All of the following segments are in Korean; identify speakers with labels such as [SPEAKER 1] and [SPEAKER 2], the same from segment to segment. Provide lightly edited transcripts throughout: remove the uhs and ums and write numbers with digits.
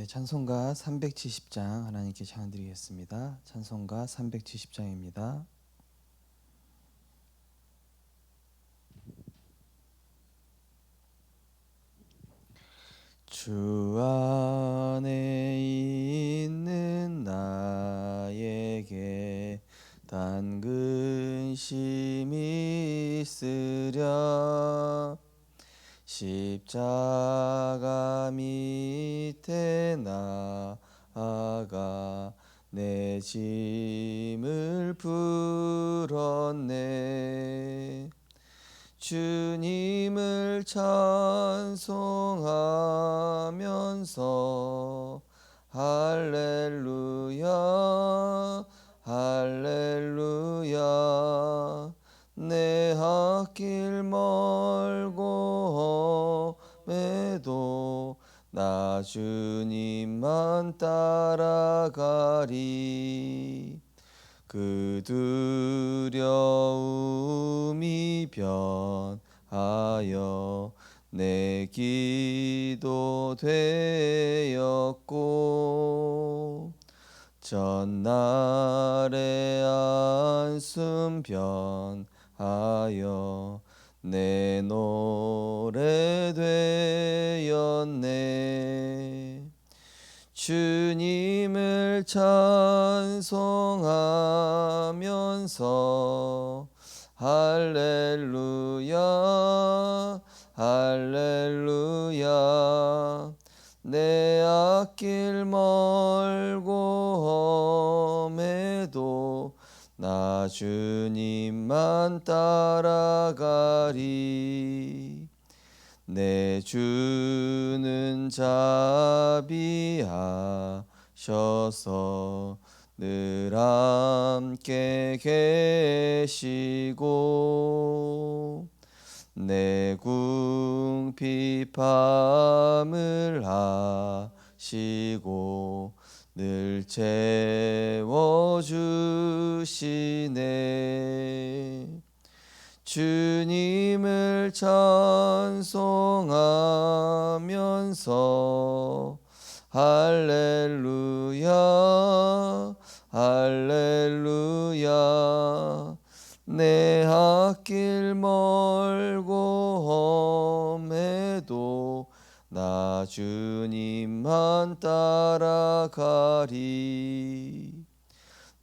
[SPEAKER 1] 찬송가 370장 하나님께 찬양드리겠습니다. 찬송가 370장입니다. 주 안에 있는 나에게 단 근심이 있으랴. 십자가 밑에 나아가 내 짐을 풀었네. 주님을 찬송하면서 할렐루야 할렐루야. 내 앞길 멀고 험해도 나 주님만 따라가리. 그 두려움이 변하여 내 기도 되었고, 전날의 안숨 변하여 내 노래 되었네. 주님을 찬송하면서 할렐루야 할렐루야. 내 앞길 멀고 험해도 나 주님만 따라가리. 내 주는 자비하셔서 늘 함께 계시고, 내 궁핍함을 아시고 늘 채워주시네. 주님을 찬송하면서 할렐루야 할렐루야. 내 앞길 멀고 험해도 나 주님만 따라가리.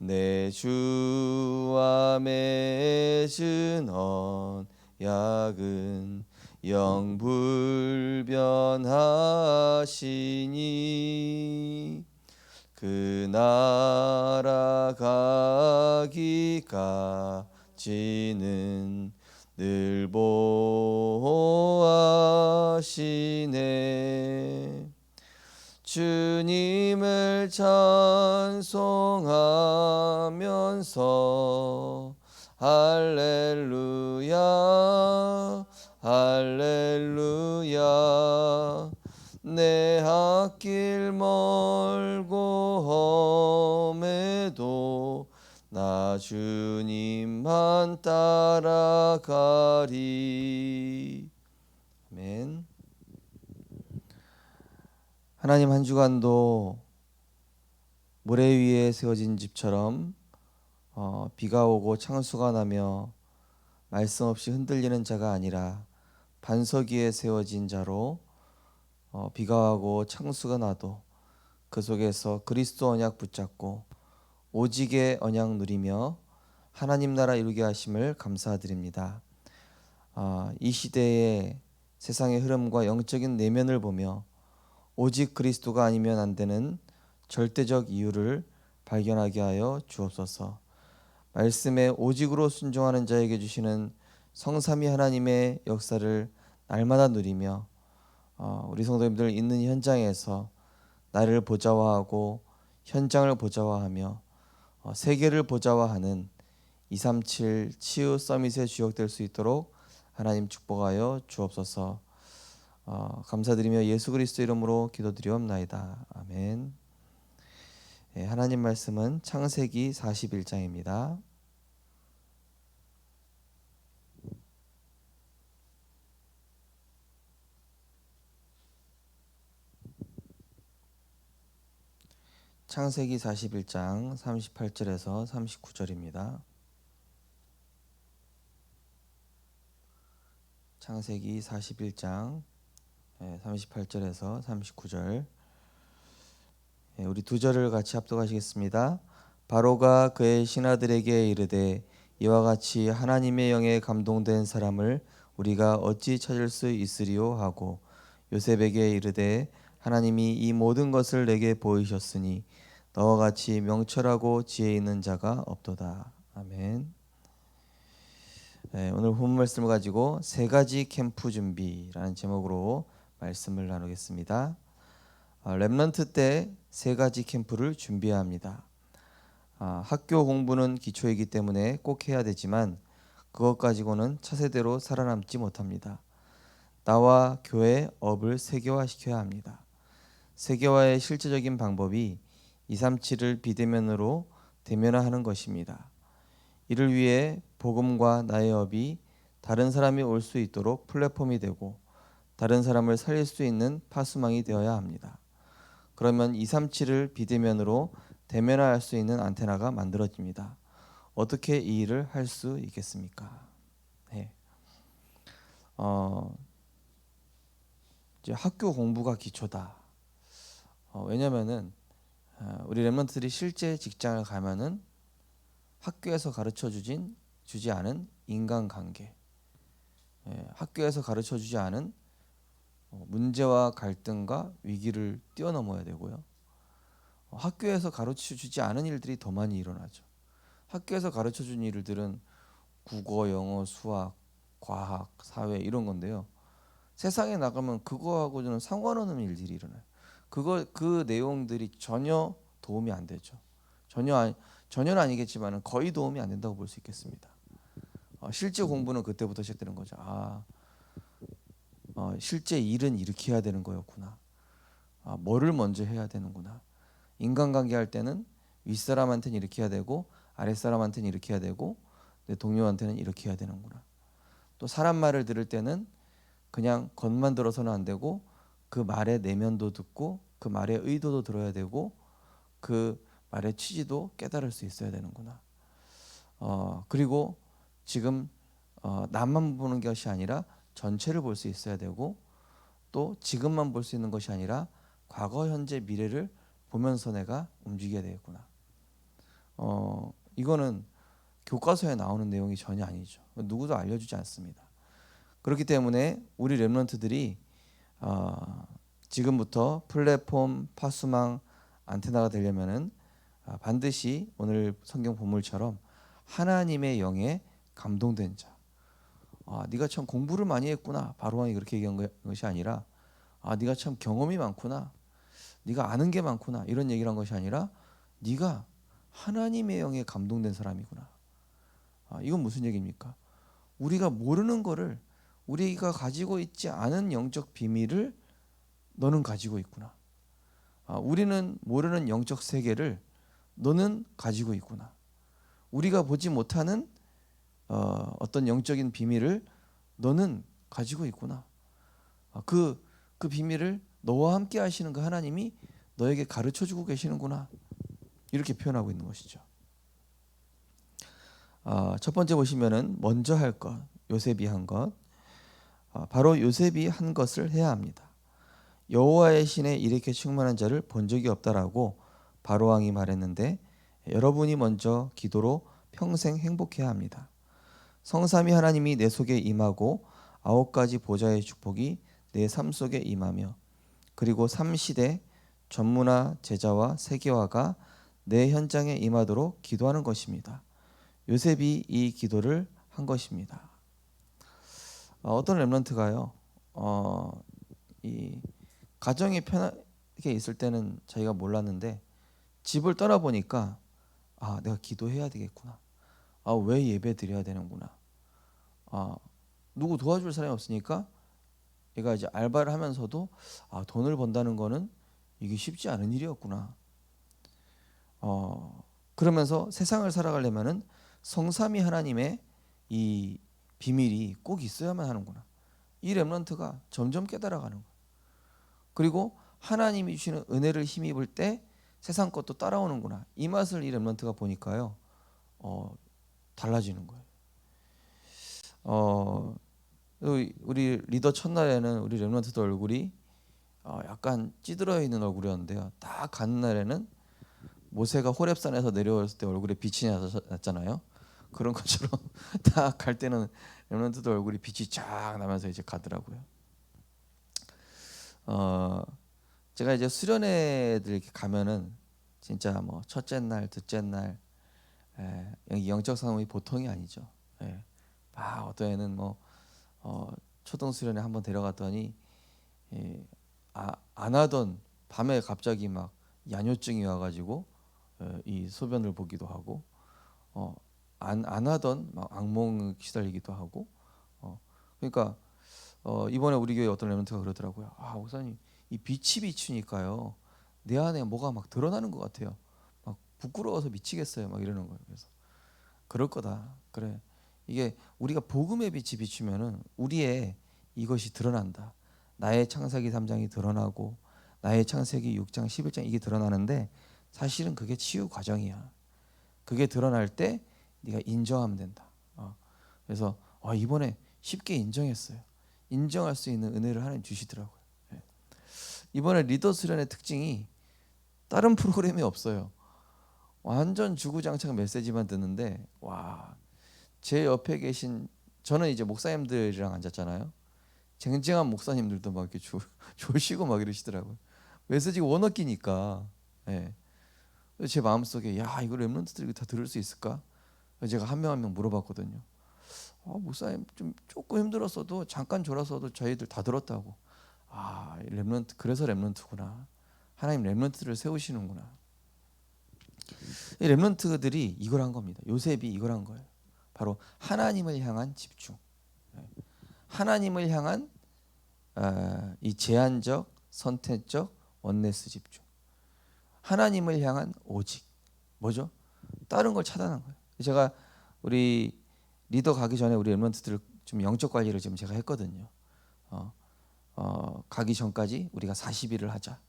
[SPEAKER 1] 내 주와 맺은 언약은 영불변하시니, 그 날아가기까지는 늘 보호하시네. 주님을 찬송하면서 할렐루야 할렐루야. 내 앞길 멀고 험해도 나 주님만 따라가리. 아멘. 하나님, 한 주간도 모래 위에 세워진 집처럼 비가 오고 창수가 나며 말씀 없이 흔들리는 자가 아니라 반석 위에 세워진 자로, 비가 오고 창수가 나도 그 속에서 그리스도 언약 붙잡고 오직의 언약 누리며 하나님 나라 이루게 하심을 감사드립니다. 이 시대의 세상의 흐름과 영적인 내면을 보며 오직 그리스도가 아니면 안 되는 절대적 이유를 발견하게 하여 주옵소서. 말씀에 오직으로 순종하는 자에게 주시는 성삼위 하나님의 역사를 날마다 누리며, 우리 성도님들 있는 현장에서 나를 보좌화하고 현장을 보좌화하며 세계를 보좌화하는 237 치유 서밋의 주역될 수 있도록 하나님 축복하여 주옵소서. 감사드리며 예수 그리스도 이름으로 기도드리옵나이다. 아멘. 하나님 말씀은 창세기 41장입니다. 창세기 41장 38절에서 39절입니다. 창세기 41장 38절에서 39절. 우리 두 절을 같이 합독하시겠습니다. 바로가 그의 신하들에게 이르되 이와 같이 하나님의 영에 감동된 사람을 우리가 어찌 찾을 수 있으리요 하고 요셉에게 이르되 하나님이 이 모든 것을 내게 보이셨으니 너와 같이 명철하고 지혜 있는 자가 없도다. 아멘. 오늘 본 말씀을 가지고 세 가지 캠프 준비라는 제목으로 말씀을 나누겠습니다. 렘넌트 때 세 가지 캠프를 준비해야 합니다. 학교 공부는 기초이기 때문에 꼭 해야 되지만 그것 가지고는 차세대로 살아남지 못합니다. 나와 교회 업을 세계화시켜야 합니다. 세계화의 실제적인 방법이 237을 비대면으로 대면화하는 것입니다. 이를 위해 복음과 나의 업이 다른 사람이 올 수 있도록 플랫폼이 되고 다른 사람을 살릴 수 있는 파수망이 되어야 합니다. 그러면 237을 비대면으로 대면화할 수 있는 안테나가 만들어집니다. 어떻게 이 일을 할 수 있겠습니까? 네. 이제 학교 공부가 기초다. 왜냐면은 우리 렘넌트들이 실제 직장을 가면은 학교에서 가르쳐 주지 않은 인간관계, 학교에서 가르쳐 주지 않은 문제와 갈등과 위기를 뛰어넘어야 되고요. 학교에서 가르쳐 주지 않은 일들이 더 많이 일어나죠. 학교에서 가르쳐 준 일들은 국어, 영어, 수학, 과학, 사회 이런 건데요. 세상에 나가면 그거하고는 상관없는 일들이 일어나요. 그 내용들이 전혀 도움이 안 되죠. 전혀는 아니겠지만 거의 도움이 안 된다고 볼 수 있겠습니다. 실제 공부는 그때부터 시작되는 거죠. 실제 일은 이렇게 해야 되는 거였구나. 뭐를 먼저 해야 되는구나. 인간관계 할 때는 윗사람한테는 이렇게 해야 되고 아랫사람한테는 이렇게 해야 되고 내 동료한테는 이렇게 해야 되는구나. 또 사람 말을 들을 때는 그냥 겉만 들어서는 안 되고 그 말의 내면도 듣고 그 말의 의도도 들어야 되고 그 말의 취지도 깨달을 수 있어야 되는구나. 그리고 지금 남만 보는 것이 아니라 전체를 볼 수 있어야 되고 또 지금만 볼 수 있는 것이 아니라 과거, 현재, 미래를 보면서 내가 움직여야 되겠구나. 이거는 교과서에 나오는 내용이 전혀 아니죠. 누구도 알려주지 않습니다. 그렇기 때문에 우리 렘넌트들이 지금부터 플랫폼, 파수망, 안테나가 되려면은 반드시 오늘 성경 본물처럼 하나님의 영에 감동된 자. 네가 참 공부를 많이 했구나. 바로왕이 그렇게 얘기한 것이 아니라 네가 참 경험이 많구나. 네가 아는 게 많구나. 이런 얘기를 한 것이 아니라 네가 하나님의 영에 감동된 사람이구나. 이건 무슨 얘기입니까? 우리가 모르는 거를 우리가 가지고 있지 않은 영적 비밀을 너는 가지고 있구나. 우리는 모르는 영적 세계를 너는 가지고 있구나. 우리가 보지 못하는 어떤 영적인 비밀을 너는 가지고 있구나. 그 비밀을 너와 함께 하시는 그 하나님이 너에게 가르쳐주고 계시는구나. 이렇게 표현하고 있는 것이죠. 첫 번째 보시면은 먼저 할 것, 요셉이 한 것. 바로 요셉이 한 것을 해야 합니다. 여호와의 신에 이렇게 충만한 자를 본 적이 없다라고 바로 왕이 말했는데 여러분이 먼저 기도로 평생 행복해야 합니다. 성삼위 하나님이 내 속에 임하고 9가지 보좌의 축복이 내 삶 속에 임하며 그리고 3시대 전문화 제자와 세계화가 내 현장에 임하도록 기도하는 것입니다. 요셉이 이 기도를 한 것입니다. 어떤 렘넌트가요, 이 가정이 편하게 있을 때는 자기가 몰랐는데 집을 떠나보니까 내가 기도해야 되겠구나. 왜 예배 드려야 되는구나. 누구 도와줄 사람이 없으니까 얘가 이제 알바를 하면서도 돈을 번다는 거는 이게 쉽지 않은 일이었구나. 그러면서 세상을 살아가려면은 성삼위 하나님의 이 비밀이 꼭 있어야만 하는구나. 이 렘넌트가 점점 깨달아가는 거예요. 그리고 하나님이 주시는 은혜를 힘입을 때 세상 것도 따라오는구나. 이 맛을 이 렘넌트가 보니까요. 달라지는 거예요. 우리 리더 첫날에는 우리 렘넌트들 얼굴이 약간 찌들어 있는 얼굴이었는데요. 딱 가는 날에는 모세가 호렙산에서 내려왔을 때 얼굴에 빛이 났잖아요. 그런 것처럼 딱 갈 때는 렘넌트들 얼굴이 빛이 쫙 나면서 이제 가더라고요. 제가 이제 수련회들 이렇게 가면은 진짜 뭐 첫째 날, 둘째 날, 영적 상황이 보통이 아니죠. 어떤 애는 뭐 초등 수련회 한번 데려갔더니 안 하던 밤에 갑자기 막 야뇨증이 와가지고 이 소변을 보기도 하고 안 하던 막 악몽 시달리기도 하고 그러니까 이번에 우리 교회 어떤 렘넌트가 그러더라고요. 목사님 이 빛이 비추니까요 내 안에 뭐가 막 드러나는 것 같아요. 막 부끄러워서 미치겠어요. 막 이러는 거예요. 그래서 그럴 거다. 그래. 이게 우리가 복음의 빛이 비추면은 우리의 이것이 드러난다. 나의 창세기 3장이 드러나고 나의 창세기 6장 11장 이게 드러나는데 사실은 그게 치유 과정이야. 그게 드러날 때 네가 인정하면 된다. 그래서 이번에 쉽게 인정했어요. 인정할 수 있는 은혜를 하나님 주시더라고요. 이번에 리더 수련의 특징이 다른 프로그램이 없어요. 완전 주구장창 메시지만 듣는데 제 옆에 계신 저는 이제 목사님들이랑 앉았잖아요. 쟁쟁한 목사님들도 막 이렇게 졸시고 막 이러시더라고요. 메시지가 워낙 기니까. 제 마음속에 이거 렘넌트들이 다 들을 수 있을까? 제가 한 명 한 명 물어봤거든요. 목사님 좀 조금 힘들었어도 잠깐 졸았어도 저희들 다 들었다고. 렘넌트 그래서 렘넌트구나. 하나님 렘넌트를 세우시는구나. 이 렘넌트들이 이걸 한 겁니다. 요셉이 이걸 한 거예요. 바로 하나님을 향한 집중. 하나님을 향한 이 제한적, 선택적, 원네스 집중. 하나님을 향한 오직. 뭐죠? 다른 걸 차단한 거예요. 제가 우리 리더 가기 전에 우리 렘넌트들 좀 영적 관리를 지금 제가 했거든요. 가기 전까지 우리가 40일을 하자.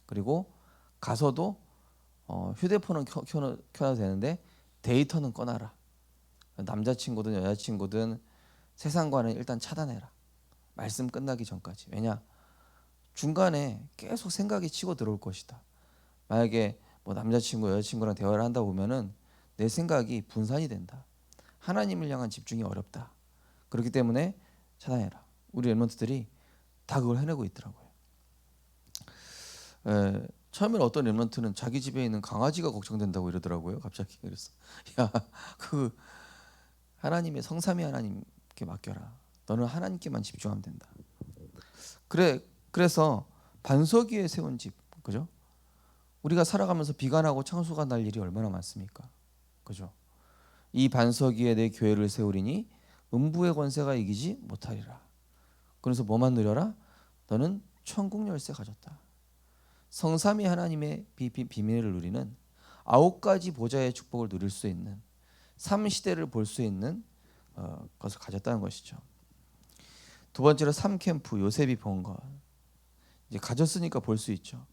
[SPEAKER 1] 그리고 가서도 휴대폰은 켜도 되는데 데이터는 꺼놔라. 남자친구든 여자친구든 세상과는 일단 차단해라. 말씀 끝나기 전까지. 왜냐? 중간에 계속 생각이 치고 들어올 것이다. 만약에 뭐 남자친구 여자친구랑 대화를 한다 보면은 내 생각이 분산이 된다. 하나님을 향한 집중이 어렵다. 그렇기 때문에 차단해라. 우리 렘넌트들이 다 그걸 해내고 있더라고요. 처음엔 어떤 렘넌트는 자기 집에 있는 강아지가 걱정된다고 이러더라고요. 갑자기 그랬어. 그 하나님의 성삼위 하나님께 맡겨라. 너는 하나님께만 집중하면 된다. 그래서 반석 위에 세운 집, 그죠? 우리가 살아가면서 비가 나고 창수가 날 일이 얼마나 많습니까? 그죠? 이 반석 위에 내 교회를 세우리니 음부의 권세가 이기지 못하리라. 그래서 뭐만 누려라? 너는 천국 열쇠 가졌다. 성삼위 하나님의 비밀을 누리는 9가지 보좌의 축복을 누릴 수 있는 3시대를 볼 수 있는 것을 가졌다는 것이죠. 두 번째로 3캠프 요셉이 본 것. 이제 가졌으니까 볼 수 있죠.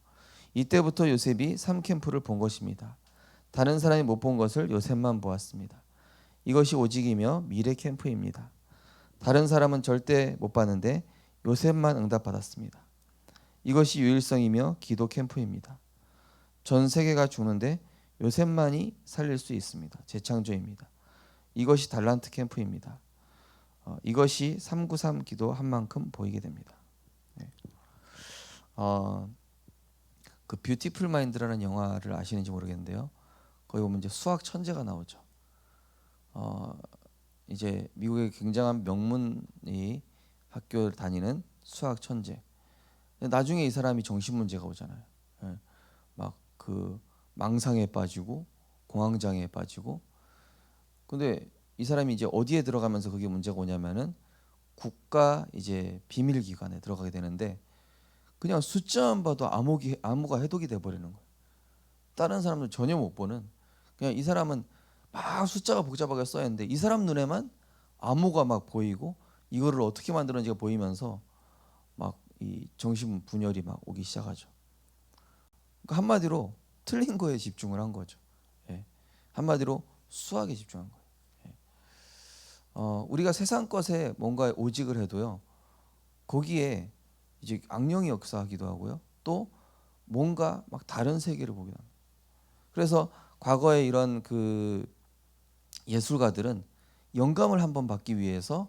[SPEAKER 1] 이때부터 요셉이 3캠프를 본 것입니다. 다른 사람이 못 본 것을 요셉만 보았습니다. 이것이 오직이며 미래 캠프입니다. 다른 사람은 절대 못 봤는데 요셉만 응답받았습니다. 이것이 유일성이며 기도 캠프입니다. 전 세계가 죽는데 요셉만이 살릴 수 있습니다. 재창조입니다. 이것이 달란트 캠프입니다. 이것이 393 기도한 만큼 보이게 됩니다. 그 뷰티풀 마인드라는 영화를 아시는지 모르겠는데요. 거기 보면 이제 수학 천재가 나오죠. 이제 미국의 굉장한 명문이 학교 다니는 수학 천재. 나중에 이 사람이 정신 문제가 오잖아요. 막 그 망상에 빠지고 공황장애에 빠지고. 근데 이 사람이 이제 어디에 들어가면서 그게 문제가 오냐면은 국가 이제 비밀기관에 들어가게 되는데 그냥 숫자만 봐도 암호가 해독이 돼 버리는 거예요. 다른 사람들 전혀 못 보는. 그냥 이 사람은 막 숫자가 복잡하게 써 있는데 이 사람 눈에만 암호가 막 보이고 이거를 어떻게 만드는지가 보이면서 막 이 정신 분열이 막 오기 시작하죠. 그러니까 한마디로 틀린 거에 집중을 한 거죠. 예. 한마디로 수학에 집중한 거예요. 우리가 세상 것에 뭔가 오직을 해도요, 거기에 이제 악령이 역사하기도 하고요, 또 뭔가 막 다른 세계를 보기도 합니다. 그래서 과거에 이런 그 예술가들은 영감을 한번 받기 위해서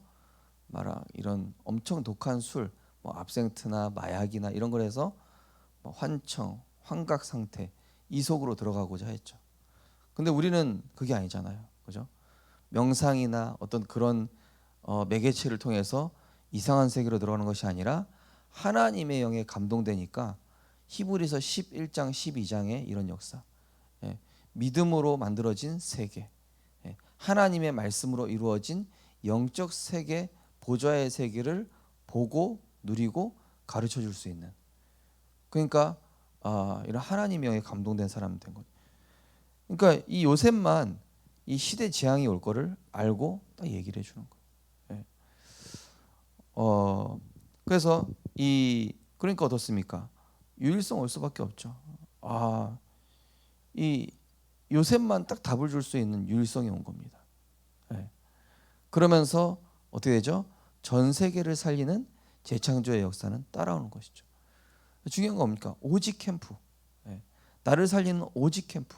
[SPEAKER 1] 말아 이런 엄청 독한 술, 뭐 압생트나 마약이나 이런 걸 해서 뭐 환청, 환각 상태, 이속으로 들어가고자 했죠. 근데 우리는 그게 아니잖아요, 그죠? 명상이나 어떤 그런 매개체를 통해서 이상한 세계로 들어가는 것이 아니라 하나님의 영에 감동되니까 히브리서 11장 12장의 이런 역사, 예, 믿음으로 만들어진 세계, 예, 하나님의 말씀으로 이루어진 영적 세계, 보좌의 세계를 보고 누리고 가르쳐 줄 수 있는, 그러니까 이런 하나님의 영에 감동된 사람이 된 거죠. 그러니까 이 요셉만 이 시대 재앙이 올 거를 알고 딱 얘기를 해주는 거예요. 예. 그래서 그러니까 어떻습니까? 유일성 올 수밖에 없죠. 이 요셉만 딱 답을 줄 수 있는 유일성이 온 겁니다. 예. 그러면서 어떻게 되죠? 전 세계를 살리는 재창조의 역사는 따라오는 것이죠. 중요한 건 뭡니까? 오직 캠프. 예. 나를 살리는 오직 캠프.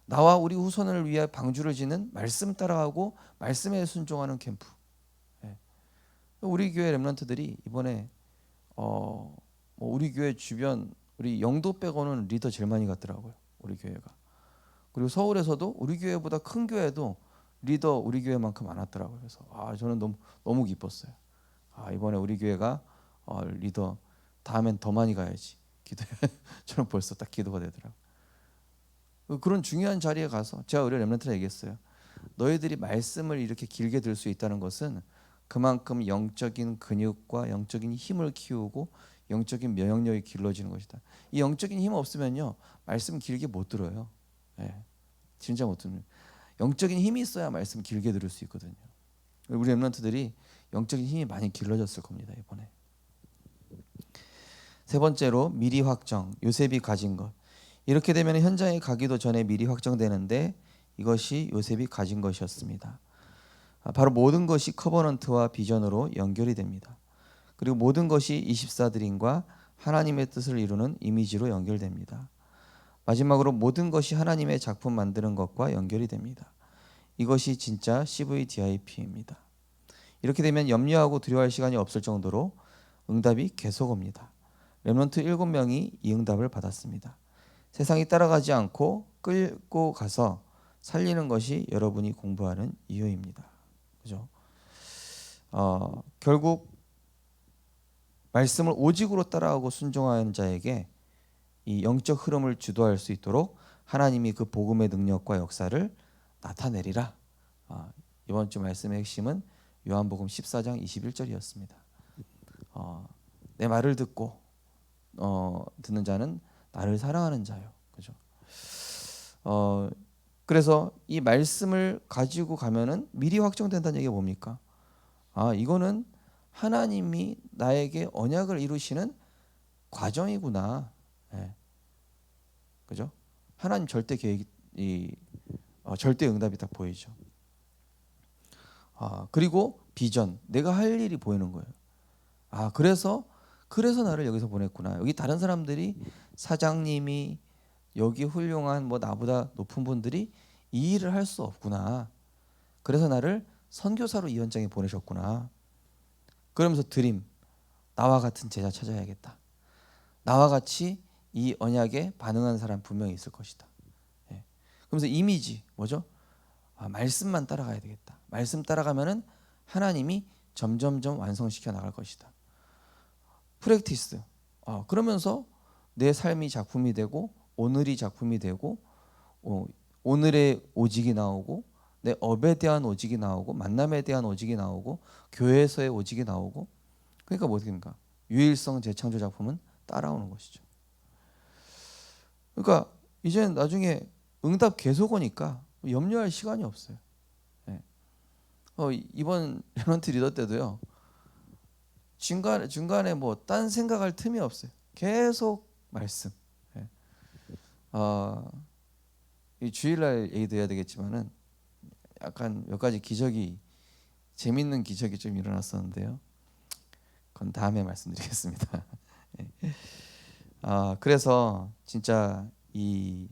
[SPEAKER 1] 나와 우리 후손을 위해 방주를 지는 말씀 따라가고 말씀에 순종하는 캠프. 예. 우리 교회 렘넌트들이 이번에 뭐 우리 교회 주변 우리 영도 빼고는 리더 제일 많이 갔더라고요, 우리 교회가. 그리고 서울에서도 우리 교회보다 큰 교회도 리더 우리 교회만큼 많았더라고요. 그래서 저는 너무 기뻤어요. 이번에 우리 교회가 리더 다음엔 더 많이 가야지 기도해. 저는 벌써 딱 기도가 되더라고요. 그런 중요한 자리에 가서 제가 우리 렘넌트한테 얘기했어요. 너희들이 말씀을 이렇게 길게 들 수 있다는 것은 그만큼 영적인 근육과 영적인 힘을 키우고 영적인 면역력이 길러지는 것이다. 이 영적인 힘 없으면요, 말씀 길게 못 들어요. 예, 진짜 못 들어요. 영적인 힘이 있어야 말씀 길게 들을 수 있거든요. 우리 렘넌트들이 영적인 힘이 많이 길러졌을 겁니다, 이번에. 세 번째로 미리 확정, 요셉이 가진 것. 이렇게 되면 현장에 가기도 전에 미리 확정되는데 이것이 요셉이 가진 것이었습니다. 바로 모든 것이 커버넌트와 비전으로 연결이 됩니다. 그리고 모든 것이 24드림과 하나님의 뜻을 이루는 이미지로 연결됩니다. 마지막으로 모든 것이 하나님의 작품 만드는 것과 연결이 됩니다. 이것이 진짜 CVDIP입니다. 이렇게 되면 염려하고 두려워할 시간이 없을 정도로 응답이 계속 옵니다. 렘넌트 7명이 이 응답을 받았습니다. 세상이 따라가지 않고 끌고 가서 살리는 것이 여러분이 공부하는 이유입니다. 그죠? 결국 말씀을 오직으로 따라가고 순종하는 자에게 이 영적 흐름을 주도할 수 있도록 하나님이 그 복음의 능력과 역사를 나타내리라. 이번 주 말씀의 핵심은 요한복음 14장 21절이었습니다. 내 말을 듣고 듣는 자는 나를 사랑하는 자요. 그죠? 그래서 이 말씀을 가지고 가면은 미리 확정된다는 얘기가 뭡니까? 이거는 하나님이 나에게 언약을 이루시는 과정이구나. 예. 그죠? 하나님 절대 계획, 절대 응답이 딱 보이죠. 그리고 비전, 내가 할 일이 보이는 거예요. 그래서 나를 여기서 보냈구나. 여기 다른 사람들이, 사장님이, 여기 훌륭한 뭐 나보다 높은 분들이 이 일을 할 수 없구나. 그래서 나를 선교사로 이 현장에 보내셨구나. 그러면서 드림, 나와 같은 제자 찾아야겠다. 나와 같이 이 언약에 반응하는 사람 분명히 있을 것이다. 예. 그러면서 이미지 뭐죠? 말씀만 따라가야 되겠다. 말씀 따라가면은 하나님이 점점점 완성시켜 나갈 것이다. 프랙티스. 그러면서 내 삶이 작품이 되고 오늘이 작품이 되고 오늘의 오직이 나오고 내 업에 대한 오직이 나오고 만남에 대한 오직이 나오고 교회에서의 오직이 나오고, 그러니까 뭐 어떻게입니까? 유일성 재창조 작품은 따라오는 것이죠. 그러니까 이제 나중에 응답 계속 오니까 염려할 시간이 없어요. 예. 이번 렘넌트 리더 때도요, 중간에 뭐 딴 생각할 틈이 없어요. 계속 말씀. 예. 이 주일날 얘기도 해야 되겠지만은 약간 몇 가지 기적이 재밌는 기적이 좀 일어났었는데요. 그건 다음에 말씀드리겠습니다. 그래서 진짜 이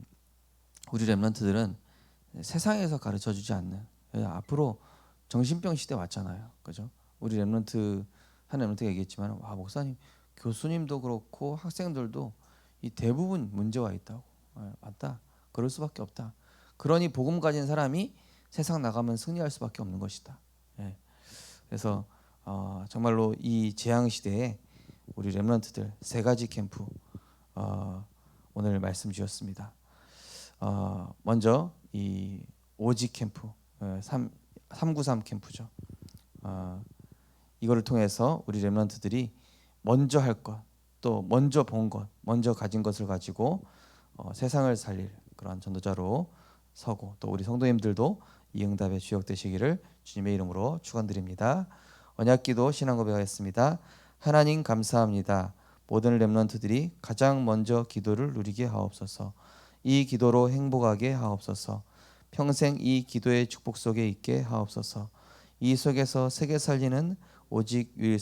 [SPEAKER 1] 우리 렘넌트들은 세상에서 가르쳐 주지 않는 앞으로 정신병 시대 왔잖아요. 그죠? 우리 렘넌트 한 렘넌트가 얘기했지만 와 목사님 교수님도 그렇고 학생들도 이 대부분 문제와 있다고. 맞다. 그럴 수밖에 없다. 그러니 복음 가진 사람이 세상 나가면 승리할 수밖에 없는 것이다. 예. 그래서 정말로 이 재앙 시대에 우리 렘넌트들 세 가지 캠프 오늘 말씀 주셨습니다. 먼저 이 오직 캠프 393 캠프죠. 이거를 통해서 우리 렘넌트들이 먼저 할 것, 또 먼저 본 것, 먼저 가진 것을 가지고 세상을 살릴 그런 전도자로 서고 또 우리 성도님들도 이 응답의 주역 되시기를 주님의 이름으로 축원드립니다. 언약기도 신앙고백하겠습니다. 하나님 감사합니다. 모든 렘넌트들이 가장 먼저 기도를 누리게 하옵소서. 이 기도로 행복하게 하옵소서. 평생 이 기도의 축복 속에 있게 하옵소서. 이 속에서 세계 살리는 오직 유일